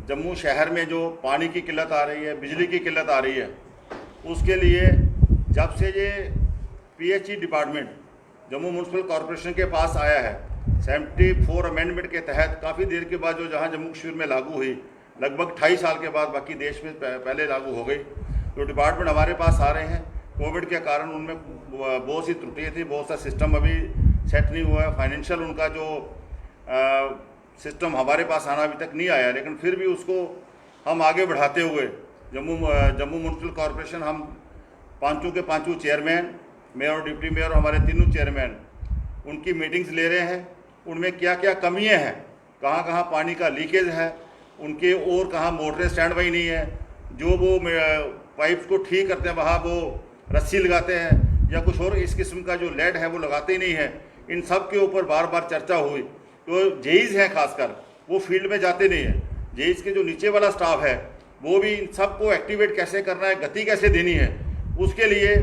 जम्मू शहर में जो पानी की किल्लत आ रही है, बिजली की किल्लत आ रही है, उसके लिए जब से ये PHE department Jammu municipal corporation के पास आया है 74 अमेंडमेंट के तहत, काफ़ी देर के बाद जो जहाँ जम्मू कश्मीर में लागू हुई, लगभग 28 साल के बाद बाकी देश में पहले लागू हो गई, तो डिपार्टमेंट हमारे पास आ रहे हैं। कोविड के कारण उनमें बहुत सी त्रुटियाँ थी, बहुत सा सिस्टम अभी सेट नहीं हुआ है, फाइनेंशियल उनका जो सिस्टम हमारे पास आना अभी तक नहीं आया, लेकिन फिर भी उसको हम आगे बढ़ाते हुए जम्मू म्यूनसिपल कॉरपोरेशन, हम पांचों के पांचों चेयरमैन, मेयर और डिप्टी मेयर और हमारे तीनों चेयरमैन उनकी मीटिंग्स ले रहे हैं। उनमें क्या क्या कमियां हैं, कहाँ कहाँ पानी का लीकेज है उनके, और कहाँ मोटरें स्टैंड बाई नहीं है, जो वो पाइप्स को ठीक करते हैं वहाँ वो रस्सी लगाते हैं या कुछ और इस किस्म का जो लेड है वो लगाते ही नहीं है। इन सब के ऊपर बार बार चर्चा हुई। तो जेईज हैं खासकर, वो फील्ड में जाते नहीं हैं। जेईज के जो नीचे वाला स्टाफ है वो भी इन सब को एक्टिवेट कैसे करना है, गति कैसे देनी है, उसके लिए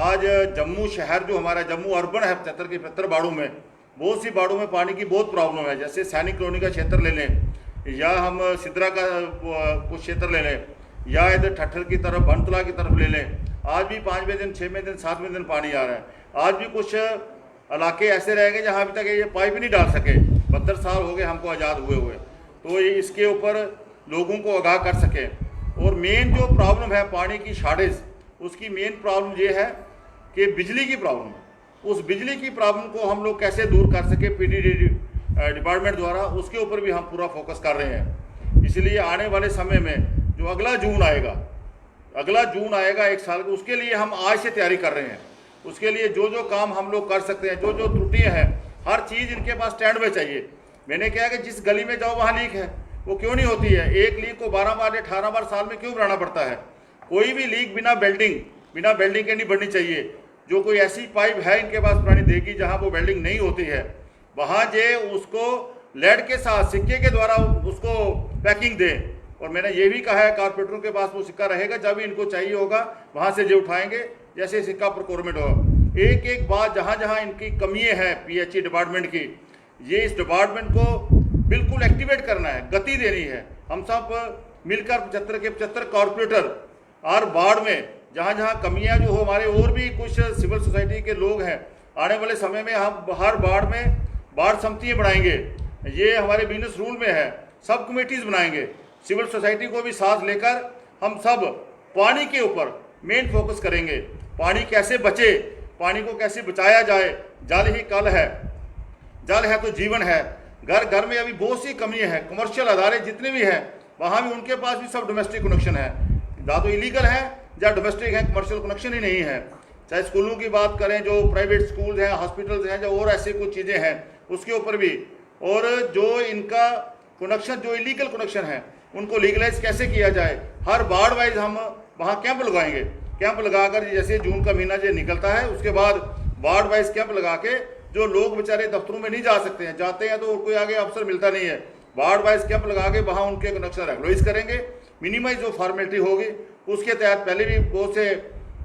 आज जम्मू शहर जो हमारा जम्मू अर्बन है 75 के 75 बाड़ों में, बहुत सी बाड़ों में पानी की बहुत प्रॉब्लम है। जैसे सैनिक कॉलोनी का क्षेत्र ले लें, या हम सिद्रा का कुछ क्षेत्र ले लें, या इधर ठट्ठर की तरफ बनतला की तरफ ले लें, आज भी 5वें दिन 6वें दिन 7वें दिन पानी आ रहा है। आज भी कुछ इलाके ऐसे रह गए जहाँ अभी तक ये पाइप ही नहीं डाल सके। 72 साल हो गए हमको आज़ाद हुए। तो ये इसके ऊपर लोगों को आगाह कर सकें। और मेन जो प्रॉब्लम है पानी की शॉर्टेज, उसकी मेन प्रॉब्लम ये है कि बिजली की प्रॉब्लम है। उस बिजली की प्रॉब्लम को हम लोग कैसे दूर कर सके पीडीडी डिपार्टमेंट द्वारा, उसके ऊपर भी हम पूरा फोकस कर रहे हैं। इसलिए आने वाले समय में जो अगला जून आएगा 1 साल का, उसके लिए हम आज से तैयारी कर रहे हैं। उसके लिए जो जो काम हम लोग कर सकते हैं, जो जो त्रुटियाँ हैं, हर चीज़ इनके पास स्टैंड में चाहिए। मैंने कहा कि जिस गली में जाओ वहाँ लीक है, वो क्यों नहीं होती है? एक लीक को 12 बार या 18 बार साल में क्यों बनाना पड़ता है? कोई भी लीक बिना बेल्डिंग के नहीं बढ़नी चाहिए। जो कोई ऐसी पाइप है इनके पास पुरानी देगी जहाँ वो वेल्डिंग नहीं होती है, वहाँ जे उसको लेड के साथ सिक्के के द्वारा उसको पैकिंग दें। और मैंने ये भी कहा है कारपेंटरों के पास वो सिक्का रहेगा, जब भी इनको चाहिए होगा वहाँ से जो उठाएंगे, जैसे सिक्का प्रोक्योरमेंट होगा। एक एक बात जहाँ जहाँ इनकी कमियाँ हैं पीएचई डिपार्टमेंट की, ये इस डिपार्टमेंट को बिल्कुल एक्टिवेट करना है, गति देनी है। हम सब मिलकर 75 के 75 कॉरपोरेटर और वार्ड में जहाँ जहाँ कमियाँ जो हो, हमारे और भी कुछ सिविल सोसाइटी के लोग हैं, आने वाले समय में हम हर वार्ड में वार्ड समितियाँ बनाएंगे। ये हमारे बिजनेस रूल में है, सब कमेटीज़ बनाएंगे। सिविल सोसाइटी को भी साथ लेकर हम सब पानी के ऊपर मेन फोकस करेंगे। पानी कैसे बचे, पानी को कैसे बचाया जाए। जल ही कल है, जल है तो जीवन है। घर घर में अभी बहुत सी कमियां हैं। कमर्शियल अदारे जितने भी हैं वहाँ भी उनके पास भी सब डोमेस्टिक कनेक्शन है, या तो इलीगल है या डोमेस्टिक है, कमर्शियल कनेक्शन ही नहीं है। चाहे स्कूलों की बात करें, जो प्राइवेट स्कूल हैं, हॉस्पिटल्स हैं, जो और ऐसी कुछ चीज़ें हैं उसके ऊपर भी। और जो इनका कनेक्शन, जो इलीगल कनेक्शन है, उनको लीगलाइज कैसे किया जाए। हर वार्ड वाइज हम वहाँ कैंप लगाएंगे। कैंप लगाकर जैसे जून का महीना जो निकलता है उसके बाद वार्ड वाइज कैंप लगा के, जो लोग बेचारे दफ्तरों में नहीं जा सकते हैं, जाते हैं तो कोई आगे अफसर मिलता नहीं है, वार्ड वाइज कैंप लगा के वहाँ उनके कनेक्शन रेगुलराइज करेंगे। मिनिमाइज जो फॉर्मेलिटी होगी उसके तहत पहले भी बहुत से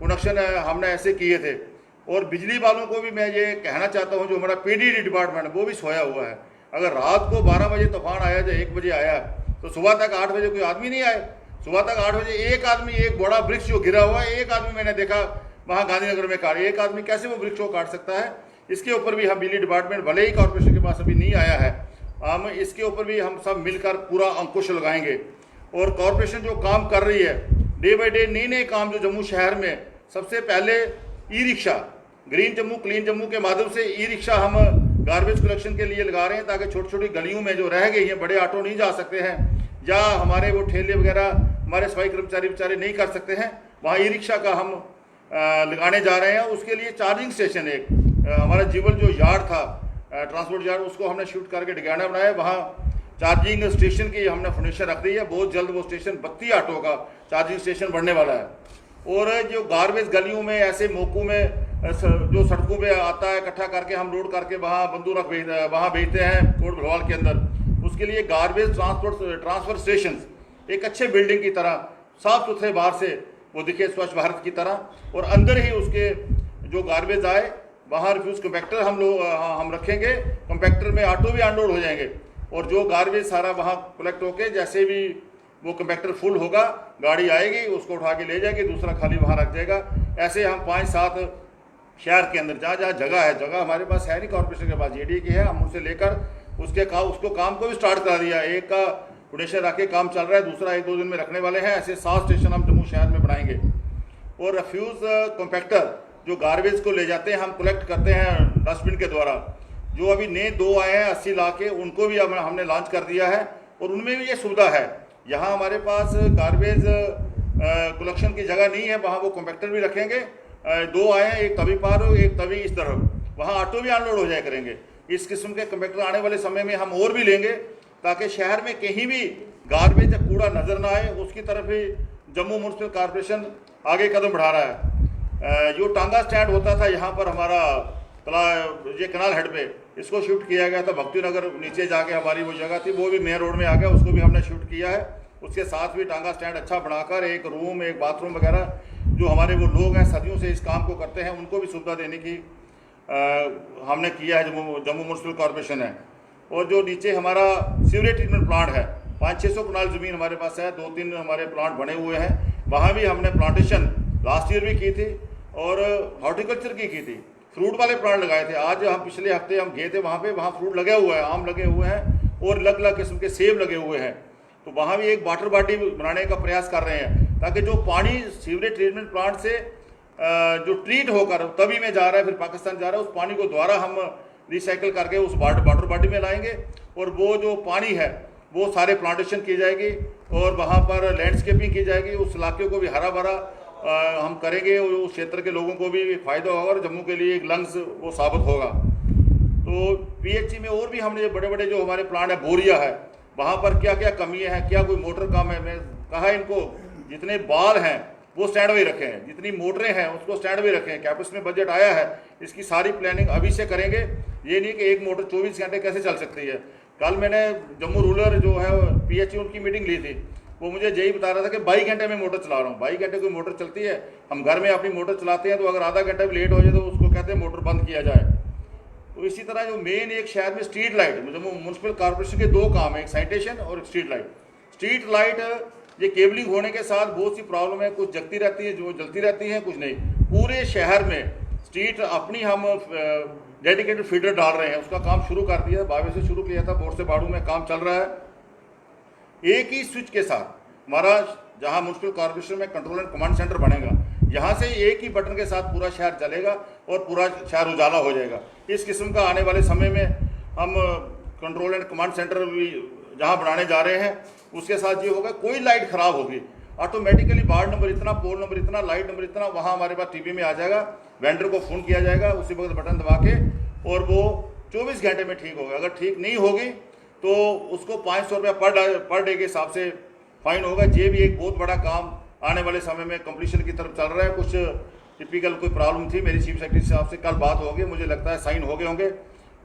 कनेक्शन हमने ऐसे किए थे। और बिजली वालों को भी मैं ये कहना चाहता हूँ, जो हमारा पीडीडी डिपार्टमेंट है वो भी सोया हुआ है। अगर रात को 12 बजे तूफान आया, जो 1 बजे आया, तो सुबह तक 8 बजे कोई आदमी नहीं आए। सुबह तक 8 बजे एक आदमी, एक बड़ा वृक्ष जो गिरा हुआ है, एक आदमी मैंने देखा वहाँ गांधीनगर में काट, एक आदमी कैसे वो वृक्ष को काट सकता है? इसके ऊपर भी हम बिजली डिपार्टमेंट, भले ही कॉर्पोरेशन के पास अभी नहीं आया है, हम इसके ऊपर भी हम सब मिलकर पूरा अंकुश लगाएंगे। और कॉर्पोरेशन जो काम कर रही है डे बाई डे, नए नए काम जो जम्मू शहर में, सबसे पहले e rickshaw, green Jammu clean Jammu के माध्यम से ई रिक्शा हम गार्बेज कलेक्शन के लिए लगा रहे हैं, ताकि छोटी छोटी गलियों में जो रह गई हैं, बड़े ऑटो नहीं जा सकते हैं, या हमारे वो ठेले वगैरह हमारे सफाई कर्मचारी बेचारे नहीं कर सकते हैं, वहाँ ई रिक्शा का हम लगाने जा रहे हैं। उसके लिए चार्जिंग स्टेशन, एक हमारा जीवल जो यार्ड था, ट्रांसपोर्ट यार्ड, उसको हमने शूट करके डिगाना बनाया, वहाँ चार्जिंग स्टेशन की हमने फाउंडेशन रख दी है। बहुत जल्द वो स्टेशन 32 ऑटो का चार्जिंग स्टेशन बनने वाला है। और जो गार्बेज गलियों में, ऐसे मौकों में जो सड़कों पे आता है, इकट्ठा करके हम लोड करके वहाँ बंदूरख वहाँ भेजते हैं कोट भलवाल के अंदर, उसके लिए गार्बेज ट्रांसफर स्टेशन एक अच्छे बिल्डिंग की तरह साफ सुथरे बाहर से वो दिखे, स्वच्छ भारत की तरह, और अंदर ही उसके जो गार्बेज आए, वहाँ रिफ्यूज कंपैक्टर हम रखेंगे। कंपैक्टर में ऑटो भी अनलोड हो जाएंगे, और जो गार्बेज सारा वहाँ कलेक्ट होके जैसे भी वो कंपैक्टर फुल होगा, गाड़ी आएगी उसको उठा के ले जाएगी, दूसरा खाली वहाँ रख जाएगा। ऐसे हम 5-7 शहर के अंदर जहाँ जहाँ जगह हमारे पास है नहीं, कॉर्पोरेशन के पास जेडीए की है, हम उससे लेकर उसको काम को भी स्टार्ट करा दिया। एक का पुडेशर रख के काम चल रहा है, दूसरा 1-2 दिन में रखने वाले हैं। ऐसे 7 स्टेशन हम जम्मू शहर में बनाएंगे। और रिफ्यूज़ कंपैक्टर जो गार्बेज को ले जाते हैं, हम कलेक्ट करते हैं डस्टबिन के द्वारा। जो अभी नए 2 आए हैं 80 लाख के, उनको भी हमने लॉन्च कर दिया है और उनमें भी ये सुविधा है। यहाँ हमारे पास गार्बेज कलेक्शन की जगह नहीं है, वहाँ वो कंपैक्टर भी रखेंगे। 2 आए हैं, एक तवी पार हो, एक तवी इस तरफ, वहाँ ऑटो भी अनलोड हो जाया करेंगे। इस किस्म के कंपैक्टर आने वाले समय में हम और भी लेंगे, ताकि शहर में कहीं भी गार्बेज या कूड़ा नज़र ना आए। उसकी तरफ ही जम्मू म्यूनसिपल कॉर्पोरेशन आगे कदम बढ़ा रहा है। जो टांगा स्टैंड होता था यहाँ पर हमारा ये कनाल हेड पे, इसको शिफ्ट किया गया था भक्ति नगर, नीचे जाके हमारी वो जगह थी, वो भी मेन रोड में आ गया, उसको भी हमने शिफ्ट किया है। उसके साथ भी टांगा स्टैंड अच्छा बनाकर एक रूम, एक बाथरूम वगैरह, जो हमारे वो लोग हैं सदियों से इस काम को करते हैं, उनको भी सुविधा देने की हमने किया है, जम्मू म्यूनसिपल कॉर्पोरेशन है। और जो नीचे हमारा सीवरेज ट्रीटमेंट प्लांट है, 500-600 कनाल ज़मीन हमारे पास है, 2-3 हमारे प्लांट बने हुए हैं। वहाँ भी हमने प्लांटेशन लास्ट ईयर भी की थी और हॉर्टिकल्चर की थी, फ्रूट वाले प्लांट लगाए थे। आज हम पिछले हफ्ते हम गए थे वहाँ पे, वहाँ फ्रूट लगे हुआ है, आम लगे हुए हैं और अलग अलग किस्म के सेब लगे हुए हैं। तो वहाँ भी एक वाटर बॉडी बनाने का प्रयास कर रहे हैं, ताकि जो पानी सीवरेज ट्रीटमेंट प्लांट से जो ट्रीट होकर तवी में जा रहा है, फिर पाकिस्तान जा रहा है, उस पानी को दोबारा हम रिसाइकिल करके उस वाटर बॉडी में लाएंगे और वो जो पानी है वो सारे प्लांटेशन की जाएगी और वहाँ पर लैंडस्केपिंग की जाएगी। उस इलाके को भी हरा भरा हम करेंगे और उस क्षेत्र के लोगों को भी फायदा होगा और जम्मू के लिए एक लंग्स वो साबित होगा। तो पीएचई में और भी हमने बड़े बड़े जो हमारे प्लांट है, बोरिया है, वहाँ पर क्या क्या कमियाँ हैं, क्या कोई मोटर कम है। मैं कहा इनको जितने बाल हैं वो स्टैंड बाई रखे हैं, जितनी मोटरें हैं उसको स्टैंड बाई रखें। कैपस में बजट आया है, इसकी सारी प्लानिंग अभी से करेंगे। ये नहीं कि एक मोटर 24 घंटे कैसे चल सकती है। कल मैंने जम्मू रूरल जो है पीएचई उनकी मीटिंग ली थी, वो मुझे यही बता रहा था कि 22 घंटे में मोटर चला रहा हूँ। 22 घंटे कोई मोटर चलती है? हम घर में अपनी मोटर चलाते हैं, तो अगर आधा घंटा भी लेट हो जाए तो उसको कहते हैं मोटर बंद किया जाए। तो इसी तरह जो मेन एक शहर में street light, Jammu municipal corporation के 2 काम है, एक सैनिटेशन और एक स्ट्रीट लाइट। स्ट्रीट लाइट ये केबलिंग होने के साथ बहुत सी प्रॉब्लम है, कुछ जगती रहती है, जो जलती रहती है, कुछ नहीं। पूरे शहर में स्ट्रीट अपनी हम डेडिकेटेड फीडर डाल रहे हैं, उसका काम शुरू कर दिया, बावे से शुरू किया था, बोर्ड से बाड़ू में काम चल रहा है। एक ही स्विच के साथ हमारा जहां म्यूनसिपल कॉर्पोरेशन में कंट्रोल एंड कमांड सेंटर बनेगा, यहाँ से एक ही बटन के साथ पूरा शहर चलेगा और पूरा शहर उजाला हो जाएगा। इस किस्म का आने वाले समय में हम कंट्रोल एंड कमांड सेंटर भी जहाँ बनाने जा रहे हैं, उसके साथ ये होगा कोई लाइट ख़राब होगी ऑटोमेटिकली वार्ड नंबर इतना, पोल नंबर इतना, लाइट नंबर इतना, वहाँ हमारे पास टीवी में आ जाएगा, वेंडर को फ़ोन किया जाएगा, उसी वक्त बटन दबा के, और वो 24 घंटे में ठीक होगा। अगर ठीक नहीं होगी तो उसको 500 रुपया पर डे के हिसाब से फाइन होगा। ये भी एक बहुत बड़ा काम आने वाले समय में कंप्लीशन की तरफ चल रहा है। कुछ टिपिकल कोई प्रॉब्लम थी, मेरी चीफ सेक्रेटरी साहब से कल बात होगी, मुझे लगता है साइन हो गए होंगे।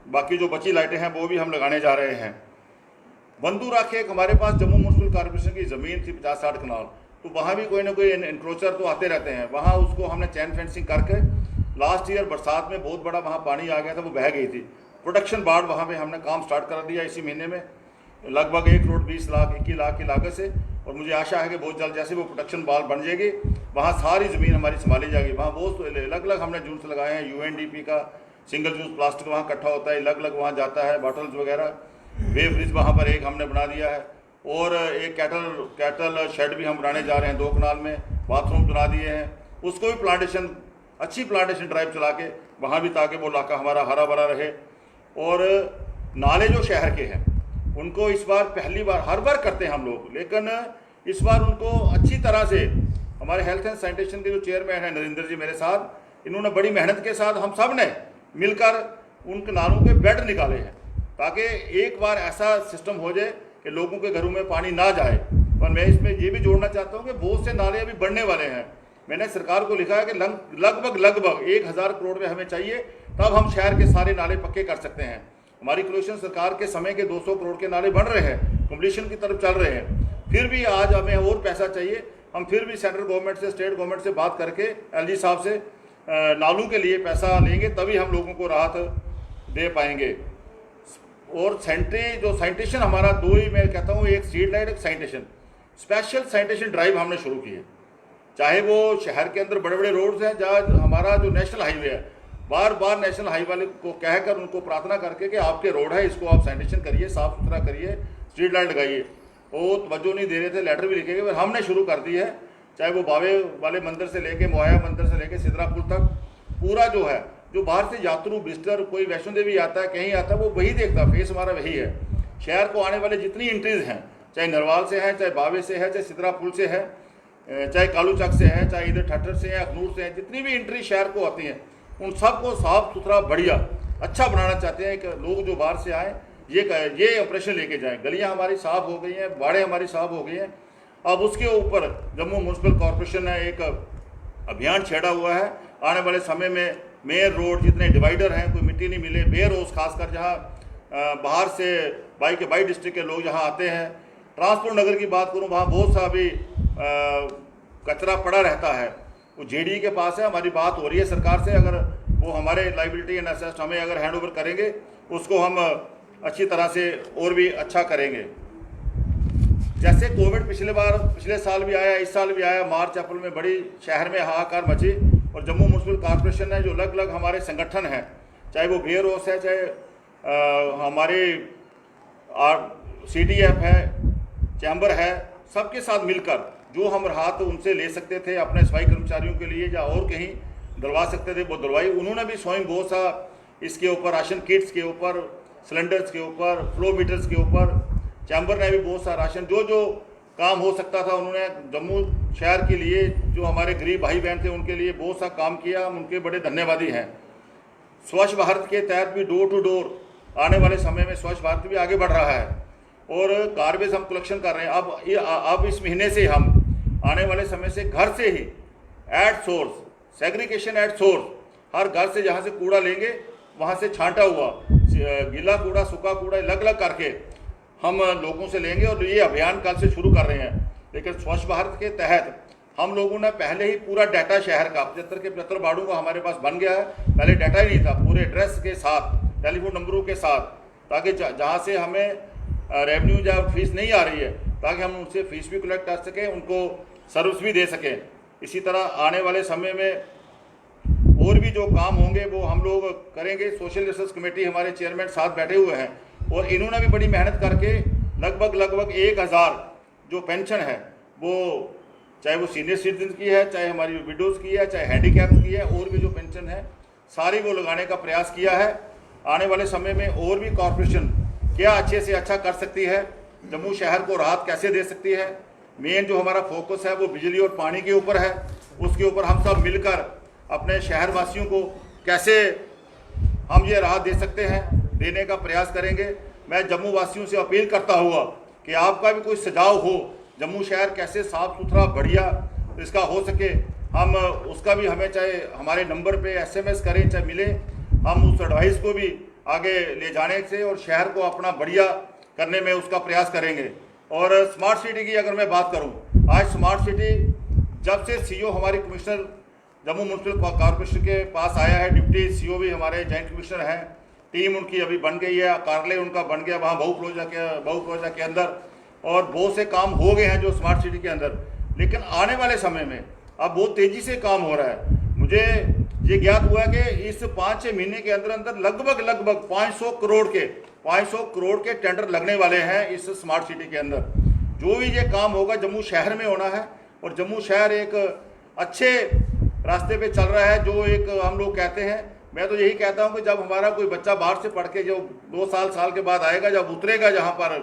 बाकी जो बची लाइटें हैं वो भी हम लगाने जा रहे हैं। बंदू राखे एक हमारे पास जम्मू म्यूनसिपल कॉर्पोरेशन की ज़मीन थी 50-60 कनाल, तो वहाँ भी कोई ना कोई इंक्रोचर तो आते रहते हैं। वहाँ उसको हमने चैन फेंसिंग करके, लास्ट ईयर बरसात में बहुत बड़ा वहाँ पानी आ गया था, वो बह गई थी। प्रोटेक्शन बाड़ वहाँ पे हमने काम स्टार्ट कर दिया इसी महीने में, लगभग 1 करोड़ 20 लाख 21 लाख की लागत से। और मुझे आशा है कि बहुत जल्द जैसे वो प्रोटेक्शन बाल बन जाएगी, वहाँ सारी ज़मीन हमारी संभाली जाएगी। वहाँ बहुत अलग अलग हमने जून्स लगाए हैं, UNDP का सिंगल यूज़ प्लास्टिक वहाँ इकट्ठा होता है, अलग अलग वहाँ जाता है, बॉटल्स वगैरह। वे ब्रिज वहाँ पर एक हमने बना दिया है, और एक कैटल शेड भी हम बनाने जा रहे हैं 2 कनाल में, बाथरूम बना दिए हैं। उसको भी प्लांटेशन, अच्छी प्लांटेशन ड्राइव चला के वहाँ भी, ताकि वो इलाका हमारा हरा भरा रहे। और नाले जो शहर के हैं उनको इस बार पहली बार, हर बार करते हैं हम लोग, लेकिन इस बार उनको अच्छी तरह से, हमारे हेल्थ एंड सैनिटेशन के जो चेयरमैन हैं नरेंद्र जी मेरे साथ, इन्होंने बड़ी मेहनत के साथ हम सब ने मिलकर उन नालों के बेड निकाले हैं, ताकि एक बार ऐसा सिस्टम हो जाए कि लोगों के घरों में पानी ना जाए। पर मैं इसमें ये भी जोड़ना चाहता हूँ कि बहुत से नाले अभी बढ़ने वाले हैं। मैंने सरकार को लिखा है कि लगभग 1000 करोड़ रुपये हमें चाहिए, तब हम शहर के सारे नाले पक्के कर सकते हैं। हमारी कोलिशन सरकार के समय के 200 करोड़ के नाले बन रहे हैं, कंप्लीशन की तरफ चल रहे हैं। फिर भी आज हमें और पैसा चाहिए, हम फिर भी सेंट्रल गवर्नमेंट से, स्टेट गवर्नमेंट से बात करके, LG साहब से नालों के लिए पैसा लेंगे, तभी हम लोगों को राहत दे पाएंगे। और जो सैनिटेशन हमारा 2 ही मैं कहता हूँ, एक स्ट्रीट लाइट, एक सैनिटेशन। स्पेशल सैनिटेशन ड्राइव हमने शुरू की है। चाहे वो शहर के अंदर बड़े बड़े रोड्स हैं, जहाँ हमारा जो नेशनल हाईवे है, बार बार नेशनल हाईवे वाले को कहकर उनको प्रार्थना करके कि आपके रोड है, इसको आप सैनिटेशन करिए, साफ़ सुथरा करिए, स्ट्रीट लाइट लगाइए। वो तवज्जो नहीं दे रहे थे, लेटर भी लिखे गए, पर हमने शुरू कर दी है। चाहे वो बावे वाले मंदिर से लेके मोया मंदिर से लेके सिदरा पुल तक पूरा जो है, जो बाहर से यात्रु विजिटर कोई वैष्णो देवी आता है, कहीं आता है, वो वही देखता, फेस हमारा वही है। शहर को आने वाले जितनी एंट्रीज हैं, चाहे नरवाल से हैं, चाहे बावे से है, चाहे सिदरा पुल से है, चाहे कालू चक से है, चाहे इधर ठट्टर से है, अखनूर से है, जितनी भी एंट्री शहर को आती हैं, उन सबको साफ सुथरा बढ़िया अच्छा बनाना चाहते हैं कि लोग जो बाहर से आए ये ऑपरेशन लेके जाएं। गलियां हमारी साफ़ हो गई हैं, बाड़े हमारी साफ़ हो गई हैं। अब उसके ऊपर जम्मू म्यूनसिपल कॉरपोरेशन ने एक अभियान छेड़ा हुआ है। आने वाले समय में मेन रोड जितने डिवाइडर हैं, कोई मिट्टी नहीं मिले, बे रोज़ खासकर जहाँ बाहर से बाई डिस्ट्रिक्ट के लोग जहाँ आते हैं। ट्रांसपोर्ट नगर की बात करूँ, वहाँ बहुत सा अभी कचरा पड़ा रहता है, वो जेडी के पास है। हमारी बात हो रही है सरकार से, अगर वो हमारे लाइबिलिटी एंड असेस्ट हमें अगर हैंड ओवर करेंगे, उसको हम अच्छी तरह से और भी अच्छा करेंगे। जैसे कोविड पिछले साल भी आया, इस साल भी आया, मार्च अप्रैल में बड़ी शहर में हाहाकार मची, और जम्मू म्यूनसिपल कॉरपोरेशन ने जो अलग अलग हमारे संगठन हैं, चाहे वो बेयर हाउस है, चाहे हमारे CDF है, चैम्बर है, सबके साथ मिलकर जो हम राहत उनसे ले सकते थे अपने सफाई कर्मचारियों के लिए या और कहीं दिलवा सकते थे, वो दिलवाई। उन्होंने भी स्वयं बहुत सा इसके ऊपर, राशन किट्स के ऊपर, सिलेंडर्स के ऊपर, फ्लो मीटर्स के ऊपर, चैम्बर ने भी बहुत सा राशन जो काम हो सकता था उन्होंने जम्मू शहर के लिए, जो हमारे गरीब भाई बहन थे उनके लिए बहुत सा काम किया। हम उनके बड़े धन्यवादी हैं। स्वच्छ भारत के तहत भी डोर टू डोर आने वाले समय में स्वच्छ भारत भी आगे बढ़ रहा है, और गार्बेज हम कलेक्शन कर रहे हैं। अब इस महीने से हम आने वाले समय से घर से ही at source, segregation at source, हर घर से जहाँ से कूड़ा लेंगे वहाँ से छांटा हुआ गीला कूड़ा, सूखा कूड़ा अलग अलग करके हम लोगों से लेंगे, और ये अभियान कल से शुरू कर रहे हैं। लेकिन स्वच्छ भारत के तहत हम लोगों ने पहले ही पूरा डाटा शहर का 75 के 75 वार्डों का हमारे पास बन गया है। पहले डाटा ही नहीं था, पूरे एड्रेस के साथ, टेलीफोन नंबरों के साथ, ताकि जहाँ से हमें रेवेन्यू या फीस नहीं आ रही है, ताकि हम उनसे फीस भी कलेक्ट कर सकें, उनको सर्विस भी दे सकें। इसी तरह आने वाले समय में और भी जो काम होंगे वो हम लोग करेंगे। सोशल जस्टिस कमेटी हमारे चेयरमैन साथ बैठे हुए हैं, और इन्होंने भी बड़ी मेहनत करके लगभग 1000 जो पेंशन है, वो चाहे वो सीनियर सिटीजन की है, चाहे हमारी विडोज़ की है, चाहे हैंडीकैप्स की है, और भी जो पेंशन है सारी वो लगाने का प्रयास किया है। आने वाले समय में और भी कॉरपोरेशन क्या अच्छे से अच्छा कर सकती है, जम्मू शहर को राहत कैसे दे सकती है। मेन जो हमारा फोकस है वो बिजली और पानी के ऊपर है। उसके ऊपर हम सब मिलकर अपने शहर वासियों को कैसे हम ये राहत दे सकते हैं, देने का प्रयास करेंगे। मैं जम्मू वासियों से अपील करता हुआ कि आपका भी कोई सुझाव हो, जम्मू शहर कैसे साफ़ सुथरा बढ़िया इसका हो सके, हम उसका भी हमें चाहे हमारे नंबर पे SMS करें, चाहे मिले, हम उस एडवाइस को भी आगे ले जाने से और शहर को अपना बढ़िया करने में उसका प्रयास करेंगे। और स्मार्ट सिटी की अगर मैं बात करूं, आज स्मार्ट सिटी जब से CEO हमारी कमिश्नर जम्मू म्यूनसिपल कॉरपोरेशन के पास आया है, डिप्टी CO भी हमारे जॉइंट कमिश्नर हैं, टीम उनकी अभी बन गई है, कार्यालय उनका बन गया वहाँ बहु प्लाजा के अंदर, और बहुत से काम हो गए हैं जो स्मार्ट सिटी के अंदर। लेकिन आने वाले समय में अब बहुत तेज़ी से काम हो रहा है। मुझे ये ज्ञात हुआ कि इस 5-6 महीने के अंदर अंदर लगभग 500 करोड़ के टेंडर लगने वाले हैं इस स्मार्ट सिटी के अंदर। जो भी ये काम होगा जम्मू शहर में होना है, और जम्मू शहर एक अच्छे रास्ते पे चल रहा है। जो एक हम लोग कहते हैं, मैं तो यही कहता हूँ कि जब हमारा कोई बच्चा बाहर से पढ़ के जो 2 साल के बाद आएगा, जब उतरेगा जहाँ पर,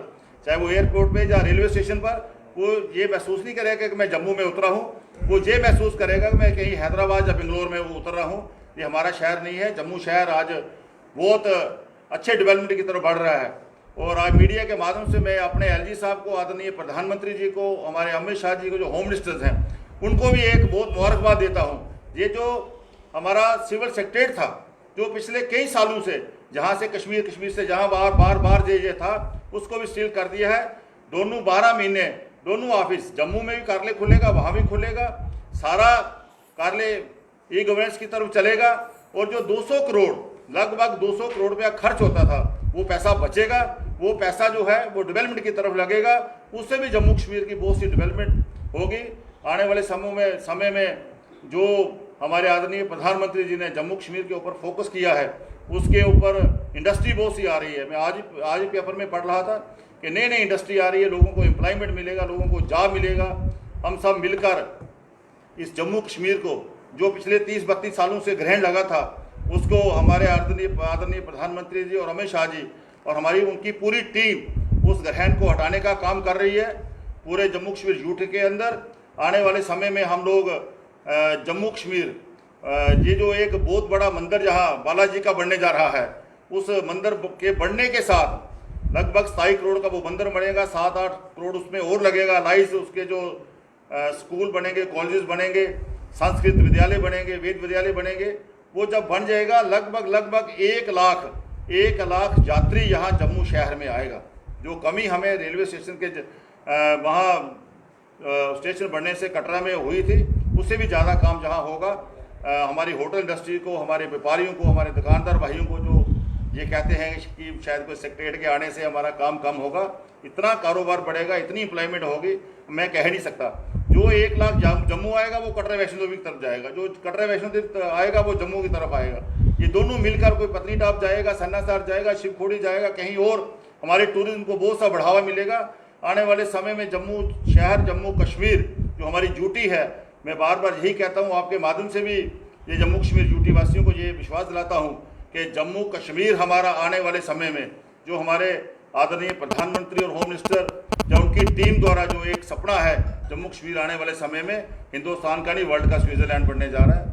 चाहे वो एयरपोर्ट पे या रेलवे स्टेशन पर, वो ये महसूस नहीं करेगा कि मैं जम्मू में उतरा हूँ, वो ये महसूस करेगा कि मैं कहीं हैदराबाद या बेंगलोर में वो उतर रहा हूँ। ये हमारा शहर नहीं है। जम्मू शहर आज बहुत अच्छे डेवलपमेंट की तरफ बढ़ रहा है। और आज मीडिया के माध्यम से मैं अपने LG साहब को, आदरणीय प्रधानमंत्री जी को, हमारे अमित शाह जी को, जो होम मिनिस्टर्स हैं, उनको भी एक बहुत मुबारकबाद देता हूँ। ये जो हमारा सिविल सेक्रेटरीट था, जो पिछले कई सालों से जहाँ से कश्मीर से जहाँ बार ये था, उसको भी सील कर दिया है। दोनों 12 महीने दोनों ऑफिस, जम्मू में भी कार्यालय खुलेगा, वहाँ भी खुलेगा, सारा कार्यालय E-गवर्नेंस की तरफ चलेगा। और जो 200 करोड़ लगभग 200 करोड़ रुपया खर्च होता था, वो पैसा बचेगा, वो वो पैसा जो है वो डेवलपमेंट की तरफ लगेगा, उससे भी जम्मू कश्मीर की बहुत सी डेवलपमेंट होगी। आने वाले समय में जो हमारे आदरणीय प्रधानमंत्री जी ने जम्मू कश्मीर के ऊपर फोकस किया है, उसके ऊपर इंडस्ट्री बहुत सी आ रही है। मैं आज ही पेपर में पढ़ रहा था कि नई नई इंडस्ट्री आ रही है, लोगों को एम्प्लॉयमेंट मिलेगा, लोगों को जॉब मिलेगा। हम सब मिलकर इस जम्मू कश्मीर को जो पिछले 30-32 सालों से ग्रहण लगा था, उसको हमारे आदरणीय प्रधानमंत्री जी और अमित शाह जी और हमारी उनकी पूरी टीम उस ग्रहण को हटाने का काम कर रही है। पूरे जम्मू कश्मीर यूटी के अंदर आने वाले समय में हम लोग जम्मू कश्मीर ये जो एक बहुत बड़ा मंदिर जहाँ बालाजी का बनने जा रहा है, उस मंदिर के बनने के साथ लगभग 27 करोड़ का वो मंदिर बनेगा, 7-8 करोड़ उसमें और लगेगा। लाइस उसके जो स्कूल बनेंगे, कॉलेजेस बनेंगे, संस्कृत विद्यालय बनेंगे, वेद विद्यालय बनेंगे। वो जब बन जाएगा लगभग 1 लाख यात्री यहाँ जम्मू शहर में आएगा। जो कमी हमें रेलवे स्टेशन के वहाँ स्टेशन बनने से कटरा में हुई थी, उससे भी ज़्यादा काम जहाँ होगा। हमारी होटल इंडस्ट्री को, हमारे व्यापारियों को, हमारे दुकानदार भाइयों को जो ये कहते हैं कि शायद कोई सेक्रेटरी के आने से हमारा काम कम होगा, इतना कारोबार बढ़ेगा, इतनी एम्प्लॉयमेंट होगी, मैं कह नहीं सकता। जो 1 लाख जम्मू आएगा वो कटरा वैष्णो देवी की तरफ जाएगा, जो कटरा वैष्णो देवी आएगा वो जम्मू की तरफ आएगा। ये दोनों मिलकर कोई पत्नीटॉप जाएगा, सन्नासर जाएगा, शिवखोड़ी जाएगा, कहीं और हमारे टूरिज्म को बहुत सा बढ़ावा मिलेगा। आने वाले समय में जम्मू शहर, जम्मू कश्मीर जो हमारी ड्यूटी है, मैं बार बार यही कहता हूँ, आपके माध्यम से भी ये जम्मू कश्मीर ड्यूटी वासियों को ये विश्वास दिलाता हूँ कि जम्मू कश्मीर हमारा आने वाले समय में जो हमारे आदरणीय प्रधानमंत्री और होम मिनिस्टर या उनकी टीम द्वारा जो एक सपना है, जम्मू कश्मीर आने वाले समय में हिंदुस्तान का नहीं वर्ल्ड का स्विट्जरलैंड बनने जा रहा है।